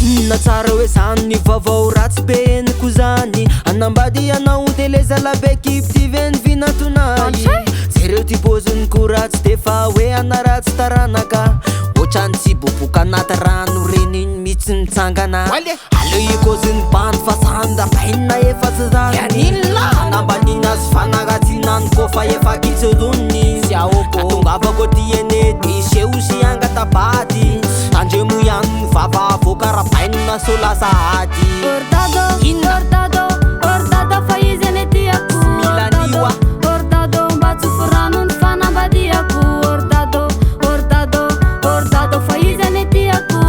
Inona tsara hoe zany vaovao ratsy be eniko zany anambady anao teleza labe kipty veny vinatonay jereo ty poziny ko ratsy defa hoe anaratsy taranaka ohatrany tsy boboka anaty rano reny iny mihitsy nitsangana aleo ikoziny bany fa sanda bainina efa tsy zany anambanina azy fanagatsinan kofa efa kitsolony sy aoko atongavako ty ene diseho sy angatabady andremo ihany vaovao karabainina sola sahady ordado fa izy ane tiako milaniwa ordado mba tsofirano ny fanambadiako ordado fa izy ane tiako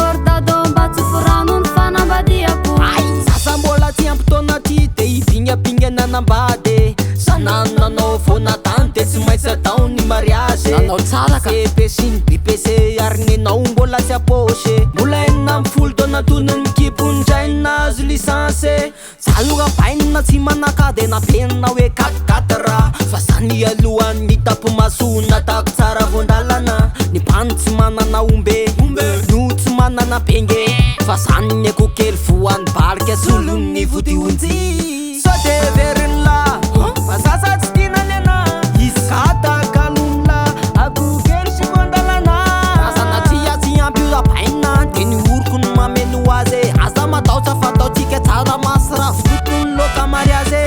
ordado mba tsofirano ny fanambadiako sasa mbola tsy ampitona ty de ivignampingana anambady sanananao vao natany de tsy maintsy atao ny mariage nanao tsara ka CP sy ny BPC arinenao mbola tsy aposhe mbola enina amby folo taona tonony mikipondranina azo lisanse zaloka bainina tsy manakady napenina hoe 4-4 fa zany alohany mitapo maso natako tsara voandalana ny bany tsy manana ombe no tsy manana benge fa zany ny ako kely voany balika solony vodyonjy so de verina fa sasa tsy tinany ana izy katakalonla ako kely sy voandalana razana tia tsy ampy io abaina de ny oroko no mameno azy aza mataotra fa ataotsika tsara masy raha fotony loka mariazy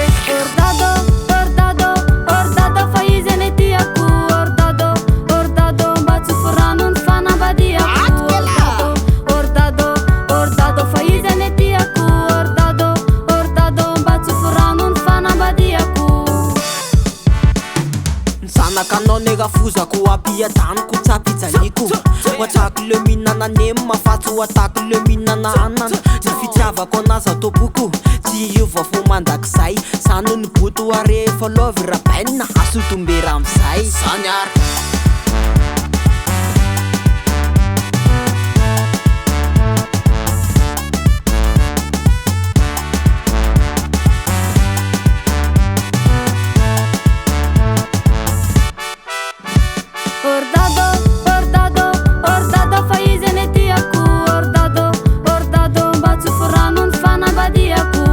ordado fa izy ane tiako ordado mba tsofirano ny fanambadiako ordado fa izy ane tiako ordado mba tsofirano ny fanambadiako zanakanao nega fozako apiadaniko tsapijanyko ohatrako le mihinana nemy mafatsy ohatako le mihinana anana ny fitiavako anazy atao boko tsy iova fo mandakizay zany ny boto arehefa lovy rabainina asotombera amizay zany ary ordado fa izy ane tiako ordado mba tsofirano ny fanambadiako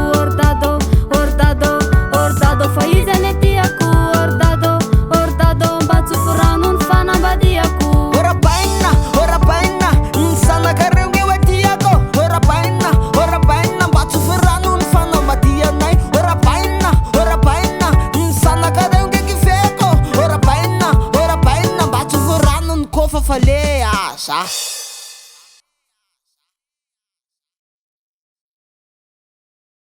ordado fa izy ane tiako ordado mba tsofirano ny fanambadiako orabainina ny sanakareo nge hoe tiako orabainina mba tsofirano ny fanambadianay orabainina ny sanakareo nge kifeko orabainina mba tsofirano ny kofa fale aza